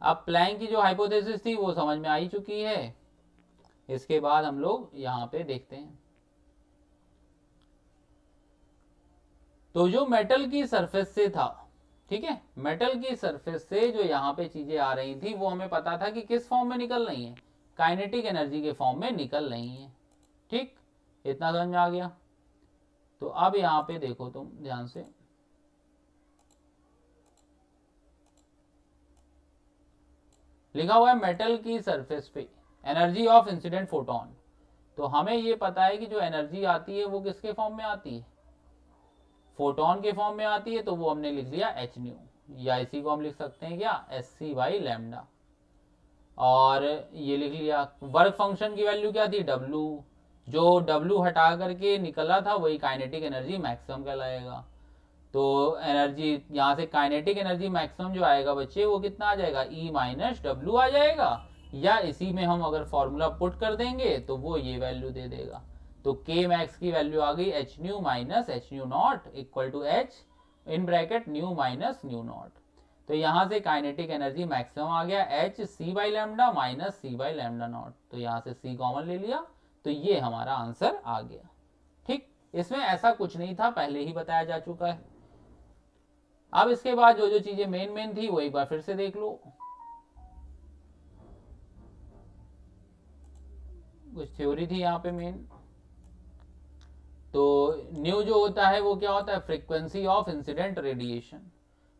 अब प्लैंक की जो हाइपोथेसिस थी वो समझ में आ ही चुकी है। इसके बाद हम लोग यहां पे देखते हैं, तो जो मेटल की सरफेस से था, ठीक है, मेटल की सरफेस से जो यहाँ पे चीजें आ रही थी वो हमें पता था कि किस फॉर्म में निकल रही हैं, काइनेटिक एनर्जी के फॉर्म में निकल रही हैं। ठीक, इतना समझ में आ गया। तो अब यहाँ पे देखो तुम ध्यान से, लिखा हुआ है मेटल की सरफेस पे एनर्जी ऑफ इंसिडेंट फोटोन। तो हमें ये पता है कि जो एनर्जी आती है वो किसके फॉर्म में आती है, फोटोन के फॉर्म में आती है, तो वो हमने लिख लिया एच न्यू, या इसी को हम लिख सकते हैं क्या एस सी बाई लैम्डा, और ये लिख लिया। वर्क फंक्शन की वैल्यू क्या थी डब्लू, जो डब्लू हटा करके निकला था वही काइनेटिक एनर्जी मैक्सिमम कहलाएगा। तो एनर्जी यहाँ से काइनेटिक एनर्जी मैक्सिमम जो आएगा बच्चे वो कितना आ जाएगा ई माइनस डब्लू आ जाएगा, या इसी में हम अगर फॉर्मूला पुट कर देंगे तो वो ये वैल्यू दे देगा। तो के मैक्स की वैल्यू आ गई h nu minus h nu naught equal to h in bracket nu minus nu naught. तो यहाँ से काइनेटिक एनर्जी मैक्सिमम आ गया h c by lambda minus c by lambda naught, तो यहाँ से सी कॉमन ले लिया, तो ये हमारा आंसर आ गया। ठीक, इसमें ऐसा कुछ नहीं था, पहले ही बताया जा चुका है। अब इसके बाद जो जो चीजें मेन थी वो एक बार फिर से देख लो। कुछ थ्योरी थी यहाँ पे मेन, तो न्यू जो होता है वो क्या होता है frequency of incident radiation.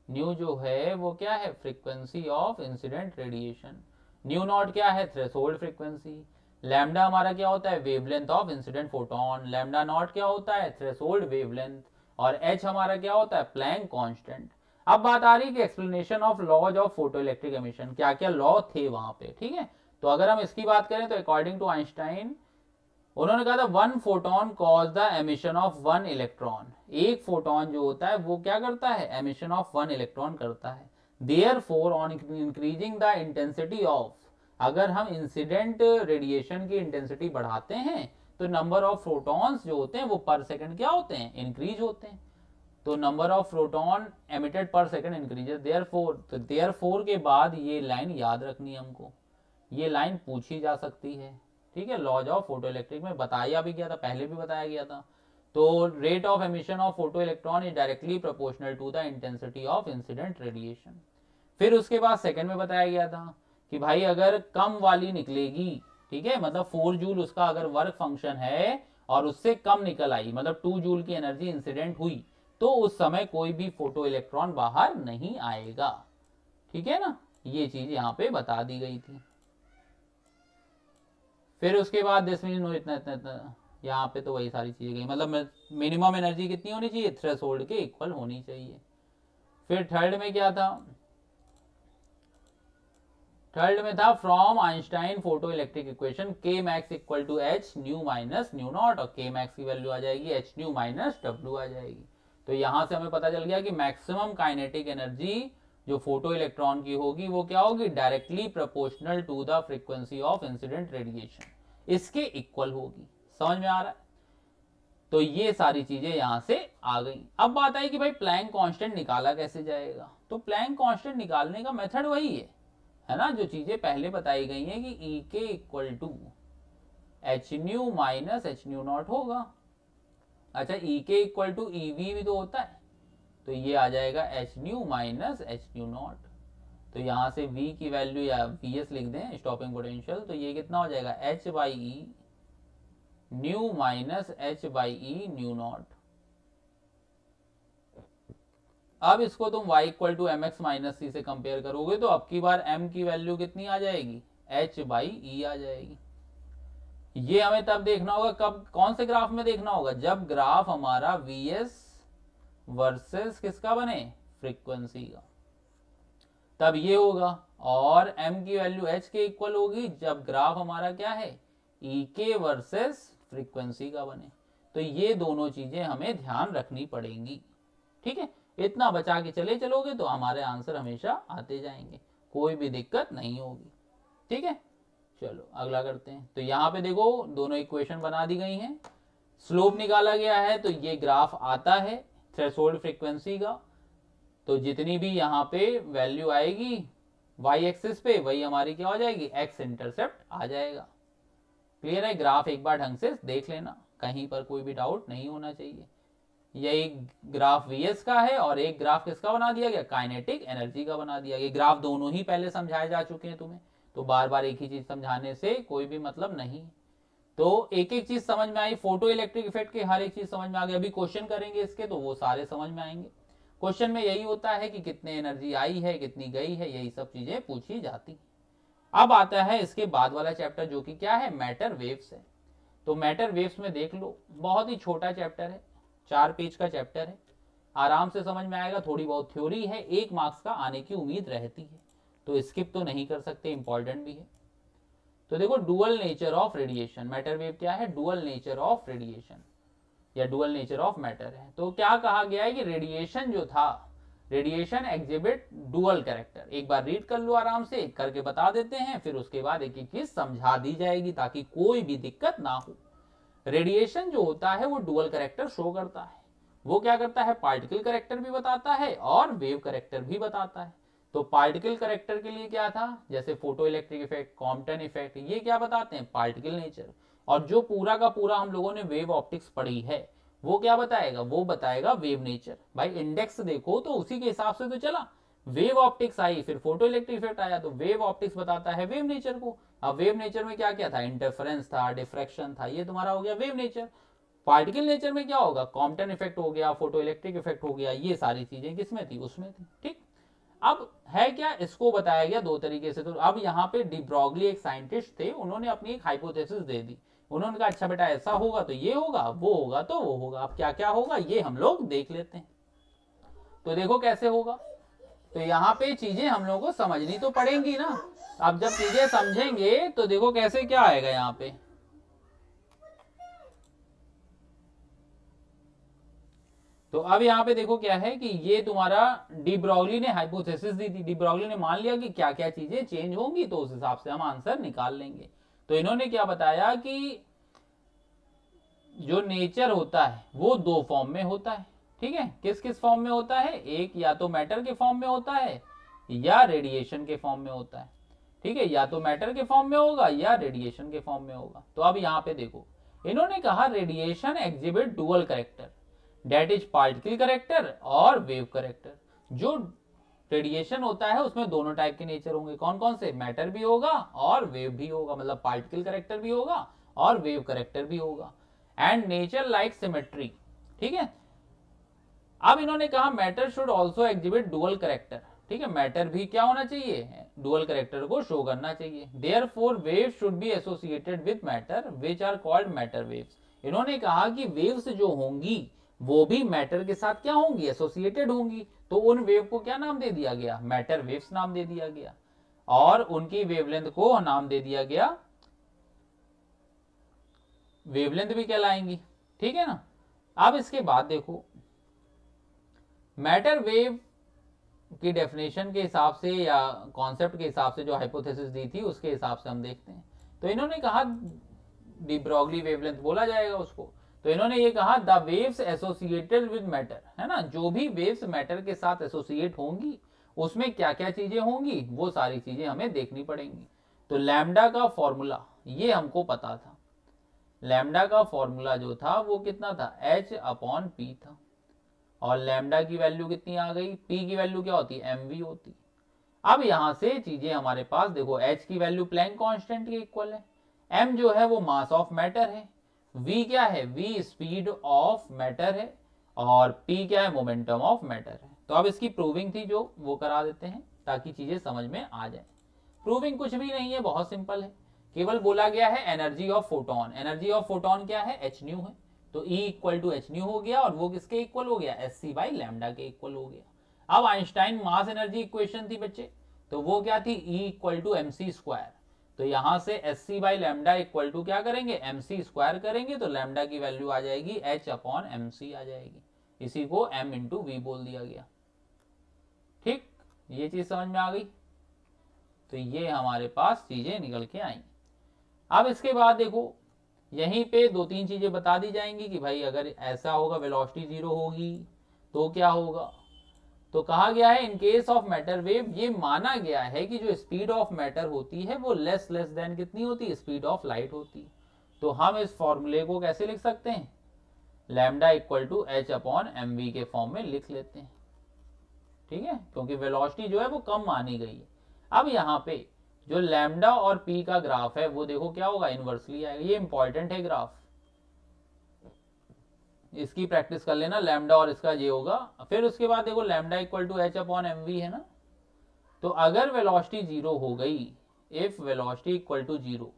New जो है वो क्या है frequency of incident radiation. New not क्या है थ्रेशोल्ड फ्रीक्वेंसी। लैम्डा हमारा क्या होता है wavelength of incident photon. Lambda naught क्या होता है थ्रेशोल्ड वेवलेंथ। और एच हमारा क्या होता है प्लैंक कांस्टेंट। अब बात आ रही है कि explanation of laws of photo electric emission, क्या क्या लॉ थे वहां पे। ठीक है, तो अगर हम इसकी बात करें तो अकॉर्डिंग टू आइंस्टाइन उन्होंने कहा था one photon cause the emission of one electron. एक फोटोन जो होता है वो क्या करता है एमिशन ऑफ वन इलेक्ट्रॉन करता है। Therefore on increasing the intensity of, अगर हम इंसिडेंट रेडिएशन की इंटेंसिटी बढ़ाते हैं तो नंबर ऑफ फोटॉन्स जो होते हैं वो पर सेकंड क्या होते हैं इंक्रीज होते हैं। तो नंबर ऑफ प्रोटॉन एमिटेड पर सेकंड इंक्रीजेस देयरफॉर, तो देयरफॉर के बाद ये लाइन याद रखनी है हमको, ये लाइन पूछी जा सकती है। ठीक है, लॉज ऑफ फोटो इलेक्ट्रिक में बताया भी गया था, पहले भी बताया गया था। तो rate of emission of photo electron is directly proportional to the intensity of incident radiation. फिर उसके बाद सेकंड में बताया गया था कि भाई अगर कम वाली निकलेगी, ठीक है, मतलब 4 जूल उसका अगर वर्क फंक्शन है और उससे कम निकल आई, मतलब 2 जूल की एनर्जी इंसिडेंट हुई, तो उस समय कोई भी फोटो इलेक्ट्रॉन बाहर नहीं आएगा। ठीक है ना, ये चीज यहाँ पे बता दी गई थी। फिर उसके बाद दिस मीन नो इतना इतना इतना, यहाँ पे तो वही सारी चीजें गई, मतलब मिनिमम एनर्जी कितनी होनी चाहिए थ्रेशोल्ड के इक्वल होनी चाहिए। फिर थर्ड में क्या था, थर्ड में था from Einstein photo electric equation k max equal to h nu minus nu naught, और के मैक्स की वैल्यू आ जाएगी एच न्यू माइनस डब्ल्यू आ जाएगी। तो यहां से हमें पता चल गया कि मैक्सिमम काइनेटिक एनर्जी जो फोटो इलेक्ट्रॉन की होगी वो क्या होगी directly proportional to the frequency of incident radiation, इसके इक्वल होगी। समझ में आ रहा है? तो ये सारी चीजें यहां से आ गई। अब बात आई कि भाई प्लैंक कांस्टेंट निकाला कैसे जाएगा। तो प्लैंक कांस्टेंट निकालने का मेथड वही है ना, जो चीजें पहले बताई गई हैं कि E k equal to h nu minus h nu naught होगा। अच्छा, ई k equal to E V भी तो होता है, तो ये आ जाएगा H nu minus h nu naught. तो यहाँ से V की वैल्यू या Vs लिख दें स्टॉपिंग पोटेंशियल, तो ये कितना हो जाएगा h by e nu minus h by e nu naught. अब इसको तुम y equal to m x minus c से कंपेयर करोगे तो अब की बार m की वैल्यू कितनी आ जाएगी, h बाई ई आ जाएगी। ये हमें तब देखना होगा, कब, कौन से ग्राफ में देखना होगा, जब ग्राफ हमारा Vs वर्सेस किसका बने, फ्रीक्वेंसी का, तब ये होगा। और m की वैल्यू h के इक्वल होगी जब ग्राफ हमारा क्या है, e के वर्सेस फ्रीक्वेंसी का बने। तो ये दोनों चीजें हमें ध्यान रखनी पड़ेंगी, ठीक है। इतना बचा के चले चलोगे तो हमारे आंसर हमेशा आते जाएंगे, कोई भी दिक्कत नहीं होगी, ठीक है। चलो अगला करते हैं। तो यहाँ पे देखो दोनों इक्वेशन बना दी गई हैं, स्लोप निकाला गया है, तो ये ग्राफ आता है थ्रेशोल्ड फ्रीक्वेंसी का, तो जितनी भी यहाँ पे वैल्यू आएगी वाई एक्सिस पे वही हमारी क्या हो जाएगी, एक्स इंटरसेप्ट आ जाएगा। क्लियर है, ग्राफ एक बार ढंग से देख लेना, कहीं पर कोई भी डाउट नहीं होना चाहिए। यही ग्राफ Vs का है और एक ग्राफ किसका बना दिया गया, काइनेटिक एनर्जी का बना दिया गया। ग्राफ दोनों ही पहले समझाए जा चुके हैं तुम्हें, तो बार बार एक ही चीज समझाने से कोई भी मतलब नहीं। तो एक एक चीज समझ में आई, फोटो इलेक्ट्रिक इफेक्ट की हर एक चीज समझ में आ गई। अभी क्वेश्चन करेंगे इसके तो वो सारे समझ में आएंगे। क्वेश्चन में यही होता है कि कितने एनर्जी आई है, कितनी गई है, यही सब चीजें पूछी जाती। अब आता है इसके बाद वाला चैप्टर जो कि क्या है, मैटर वेव्स है। तो मैटर वेव्स में देख लो, बहुत ही छोटा चैप्टर है, 4 पेज का चैप्टर है, आराम से समझ में आएगा। थोड़ी बहुत थ्योरी है, 1 मार्क्स का आने की उम्मीद रहती है, तो स्किप तो नहीं कर सकते, इंपॉर्टेंट भी है। तो देखो dual nature of radiation, matter wave क्या है, डुअल नेचर ऑफ रेडिएशन या डुअल नेचर ऑफ मैटर है। तो क्या कहा गया है कि रेडिएशन जो था, रेडिएशन एग्जिबिट डुअल कैरेक्टर। एक बार रीड कर लो आराम से, करके बता देते हैं, फिर उसके बाद एक एक चीज समझा दी जाएगी ताकि कोई भी दिक्कत ना हो। रेडिएशन जो होता है वो डुअल कैरेक्टर शो करता है। वो क्या करता है, पार्टिकल कैरेक्टर भी बताता है और वेव कैरेक्टर भी बताता है। तो पार्टिकल कैरेक्टर के लिए क्या था, जैसे photo electric effect, Compton effect, ये क्या बताते हैं, पार्टिकल नेचर। और जो पूरा का पूरा हम लोगों ने वेव ऑप्टिक्स पढ़ी है वो क्या बताएगा, वो बताएगा वेव नेचर। भाई इंडेक्स देखो तो उसी के हिसाब से तो चला, वेव ऑप्टिक्स आई, फिर फोटो इलेक्ट्रिक इफेक्ट आया, तो वेव ऑप्टिक्स बताता है वेव नेचर को। अब वेव नेचर में क्या क्या था, इंटरफेरेंस था, डिफ्रैक्शन था, ये तुम्हारा हो गया वेव नेचर। पार्टिकल नेचर में क्या होगा, कॉम्पटन इफेक्ट हो गया, फोटो इलेक्ट्रिक इफेक्ट हो गया, ये सारी चीजें किसमें थी, उसमें थी, ठीक। अब है क्या, इसको बताया गया 2 तरीके से। तो अब यहाँ पे डी ब्रॉगली एक साइंटिस्ट थे, उन्होंने अपनी एक हाइपोथेसिस दे दी। उन्होंने कहा अच्छा बेटा ऐसा होगा तो ये होगा, वो होगा तो वो होगा। अब क्या क्या होगा ये हम लोग देख लेते हैं। तो देखो कैसे होगा। तो यहाँ पे चीजें हम लोगों को समझनी तो पड़ेंगी ना। अब जब चीजें समझेंगे तो देखो कैसे क्या आएगा यहाँ पे। तो अब यहाँ पे देखो क्या है कि ये तुम्हारा डी ब्रॉगली ने हाइपोथेसिस दी थी। डी ब्रॉगली ने मान लिया कि क्या क्या चीजें चेंज होंगी, तो उस हिसाब से हम आंसर निकाल लेंगे। तो इन्होंने क्या बताया कि जो नेचर होता है वो 2 फॉर्म में होता है, ठीक है। किस किस फॉर्म में होता है, एक या तो मैटर के फॉर्म में होता है या रेडिएशन के फॉर्म में होता है, ठीक है। या तो मैटर के फॉर्म में होगा या रेडिएशन के फॉर्म में होगा। तो अब यहाँ पे देखो इन्होंने कहा radiation exhibit dual character, that is particle character और वेव कैरेक्टर। जो रेडिएशन होता है उसमें दोनों टाइप के नेचर होंगे, कौन कौन से, मैटर भी होगा और वेव भी होगा, मतलब पार्टिकल कैरेक्टर भी होगा और वेव कैरेक्टर भी होगा। एंड नेचर लाइक सिमेट्री, ठीक है। अब इन्होंने कहा matter should also exhibit dual character, ठीक है। मैटर भी क्या होना चाहिए, डुअल कैरेक्टर को शो करना चाहिए। Therefore wave should be associated with matter which are called matter waves. इन्होंने कहा कि वेव्स जो होंगी वो भी मैटर के साथ क्या होंगी, एसोसिएटेड होंगी। तो उन वेव को क्या नाम दे दिया गया, मैटर वेव्स नाम दे दिया गया। और उनकी वेवलेंथ को नाम दे दिया गया, वेवलेंथ भी कहलाएंगी, ठीक है ना। अब इसके बाद देखो मैटर वेव की डेफिनेशन के हिसाब से या कॉन्सेप्ट के हिसाब से जो हाइपोथेसिस दी थी उसके हिसाब से हम देखते हैं। तो इन्होंने कहा डी ब्रॉगली वेवलेंथ बोला जाएगा उसको। तो इन्होंने ये कहा the waves associated with matter, है ना, जो भी वेव्स मैटर के साथ एसोसिएट होंगी उसमें क्या क्या चीजें होंगी वो सारी चीजें हमें देखनी पड़ेंगी। तो लैम्डा का फॉर्मूला ये हमको पता था, लैम्डा का फॉर्मूला जो था वो कितना था, h/p था। और लैम्डा की वैल्यू कितनी आ गई, p की वैल्यू क्या होती है, mv होती। अब यहां से चीजें हमारे पास देखो, h की वैल्यू प्लैंक कांस्टेंट के इक्वल है, m जो है वो मास ऑफ मैटर है, v क्या है, v स्पीड ऑफ मैटर है, और p क्या है, मोमेंटम ऑफ मैटर है। तो अब इसकी प्रूविंग थी जो वो करा देते हैं ताकि चीजें समझ में आ जाए। प्रूविंग कुछ भी नहीं है, बहुत सिंपल है, केवल बोला गया है energy of photon. Energy of photon क्या है, एच न्यू है, तो E equal to h nu हो गया, और वो किसके इक्वल हो गया, एस सी बाई लैम्डा के इक्वल हो गया। अब आइंस्टाइन मास एनर्जी इक्वेशन थी बच्चे, तो वो क्या थी, E equal to m c square. तो यहां से s c by lambda equal to क्या करेंगे, एम सी स्क्वायर करेंगे, तो लैम्डा की वैल्यू आ जाएगी एच अपॉन एम सी आ जाएगी, इसी को m इंटू वी बोल दिया गया। ठीक, ये चीज समझ में आ गई। तो ये हमारे पास चीजें निकल के आई। अब इसके बाद देखो, यहीं पे दो तीन चीजें बता दी जाएंगी कि भाई अगर ऐसा होगा, वेलोसिटी जीरो होगी तो क्या होगा। तो कहा गया है in case of matter wave, ये माना गया है कि जो स्पीड ऑफ मैटर होती है वो लेस देन कितनी होती है, स्पीड ऑफ लाइट होती है। तो हम इस फॉर्मूले को कैसे लिख सकते हैं, lambda equal to h upon m v के फॉर्म में लिख लेते हैं। ठीक है, क्योंकि वेलोसिटी जो है वो कम मानी गई है। अब यहाँ पे जो लैम्डा और पी का ग्राफ है वो देखो क्या होगा, इनवर्सली आएगा। ये इंपॉर्टेंट है ग्राफ, इसकी प्रैक्टिस कर लेना, लैम्डा और इसका ये होगा। फिर उसके बाद देखो lambda equal to h upon m v है ना, तो अगर वेलोसिटी जीरो हो गई, if velocity equal to zero,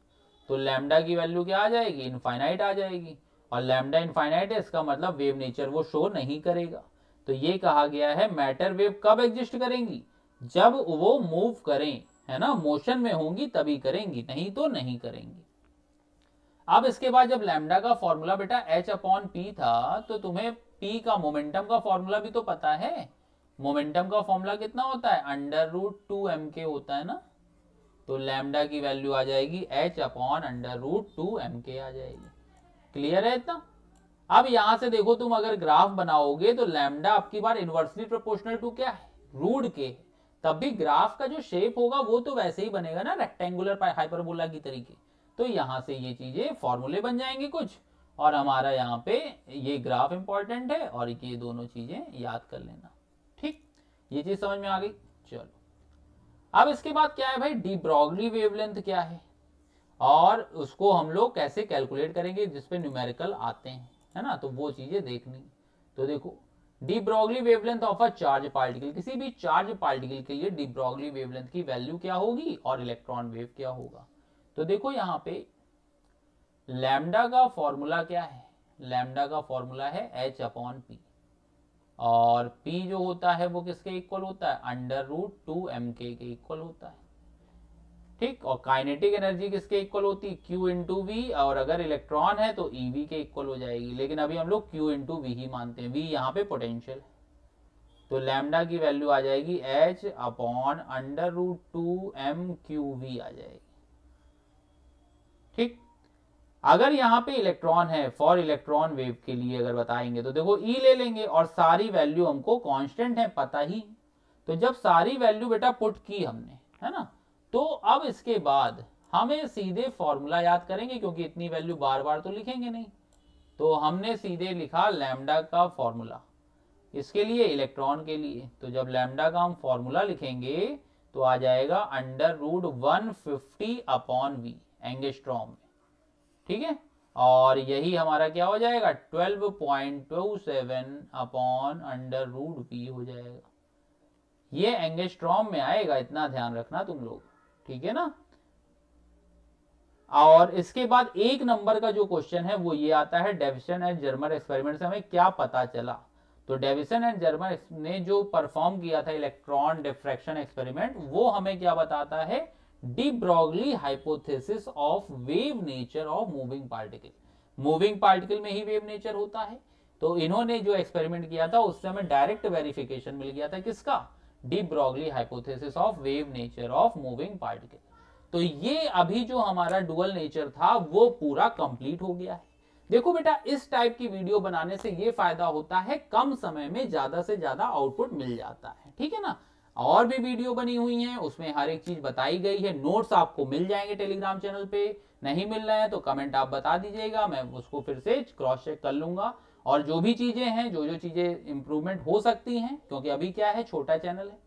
तो लैम्डा की वैल्यू क्या आ जाएगी, इनफाइनाइट आ जाएगी, और लैम्डा इनफाइनाइट है, इसका मतलब वेव नेचर वो शो नहीं करेगा। तो ये कहा गया है मैटर वेव कब एग्जिस्ट करेंगी, जब वो मूव करें, है ना, मोशन में होंगी तभी करेंगी, नहीं तो नहीं करेंगी। अब इसके बाद जब लैम्डा का फॉर्मूला बेटा एच अपॉन पी था, तो तुम्हें पी का मोमेंटम का फॉर्मूला भी तो पता है। मोमेंटम का फॉर्मूला कितना होता है, अंडर रूट टू एम के होता है ना, तो लैम्डा की वैल्यू आ जाएगी h upon under root two m के आ जाएगी। क्लियर है इतना। अब यहां से देखो, तुम अगर ग्राफ बनाओगे तो लैम्डा आपकी बार इनवर्सली प्रोपोर्शनल टू क्या है, रूट के, तब भी ग्राफ का जो शेप होगा वो तो वैसे ही बनेगा ना, रेक्टेंगुलर हाइपरबोला की तरीके। तो यहां से ये चीजें फॉर्मूले बन जाएंगे कुछ, और हमारा यहाँ पे ये ग्राफ इंपॉर्टेंट है, और ये दोनों चीजें याद कर लेना। ठीक, ये चीज समझ में आ गई। चलो, अब इसके बाद क्या है भाई, डी ब्रॉगली वेवलेंथ क्या है, और उसको हम लोग कैसे कैलकुलेट करेंगे जिसपे न्यूमेरिकल आते हैं, है ना, तो वो चीजें देखनी। तो देखो, de Broglie wavelength of a charge particle, किसी भी चार्ज पार्टिकल के लिए डी ब्रॉगली वेवलेंथ की वैल्यू क्या होगी, और इलेक्ट्रॉन वेव क्या होगा। तो देखो यहाँ पे लैम्डा का फॉर्मूला क्या है, लैम्डा का फॉर्मूला है एच अपॉन पी, और पी जो होता है वो किसके इक्वल होता है, अंडर रूट टू एम के इक्वल होता है। ठीक, और काइनेटिक एनर्जी किसके इक्वल होती है, Q इंटू वी, और अगर इलेक्ट्रॉन है तो EV के इक्वल हो जाएगी, लेकिन अभी हम लोग Q इंटू वी ही मानते हैं, V यहाँ पे पोटेंशियल है। तो लैम्डा की वैल्यू आ जाएगी H upon under root two m q v आ जाएगी। ठीक, अगर यहाँ पे इलेक्ट्रॉन है, फॉर इलेक्ट्रॉन वेव के लिए अगर बताएंगे तो देखो E ले लेंगे, और सारी वैल्यू हमको कांस्टेंट है पता ही। तो जब सारी वैल्यू बेटा पुट की हमने, है ना, तो अब इसके बाद हमें सीधे फॉर्मूला याद करेंगे, क्योंकि इतनी वैल्यू बार बार तो लिखेंगे नहीं। तो हमने सीधे लिखा लैम्डा का फॉर्मूला, इसके लिए इलेक्ट्रॉन के लिए। तो जब लैम्डा का हम फॉर्मूला लिखेंगे तो आ जाएगा under root 150 upon v angstrom में। ठीक है, और यही हमारा क्या हो जाएगा, 12.27 अपॉन अंडर रूट वी हो जाएगा। ये एंगस्ट्रॉम में आएगा, इतना ध्यान रखना तुम लोग, ठीक है ना। और इसके बाद एक नंबर का जो क्वेश्चन है वो ये आता है, डेविसन एंड जर्मर एक्सपेरिमेंट से हमें क्या पता चला। तो डेविसन एंड जर्मर ने जो परफॉर्म किया था इलेक्ट्रॉन डिफ्रैक्शन एक्सपेरिमेंट, वो हमें क्या बताता है, de Broglie hypothesis of wave nature of moving particle. Moving particle में ही वेव नेचर होता है। तो इन्होंने जो एक्सपेरिमेंट किया था उससे हमें डायरेक्ट वेरिफिकेशन मिल गया था, किसका, de Broglie hypothesis of wave nature of moving particle. तो ये अभी जो हमारा डुअल नेचर था वो पूरा कंप्लीट हो गया है। देखो बेटा, इस टाइप की वीडियो बनाने से ये फायदा होता है, कम समय में ज्यादा से ज्यादा आउटपुट मिल जाता है, ठीक है ना। और भी वीडियो बनी हुई है, उसमें हर एक चीज बताई गई है, नोट्स आपको मिल जाएंगे टेलीग्राम चैनल पे। नहीं मिल रहे हैं तो कमेंट आप बता दीजिएगा, मैं उसको फिर से क्रॉस चेक कर लूंगा। और जो भी चीजें हैं, जो जो चीजें इंप्रूवमेंट हो सकती हैं, क्योंकि अभी क्या है, छोटा चैनल है,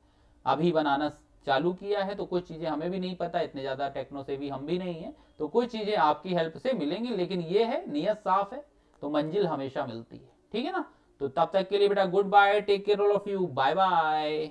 अभी बनाना चालू किया है, तो कुछ चीजें हमें भी नहीं पता, इतने ज्यादा टेक्नो से भी हम भी नहीं है, तो कुछ चीजें आपकी हेल्प से मिलेंगी, लेकिन ये है नियत साफ है तो मंजिल हमेशा मिलती है। ठीक है ना, तो तब तक के लिए बेटा good bye, take care all of you, bye bye.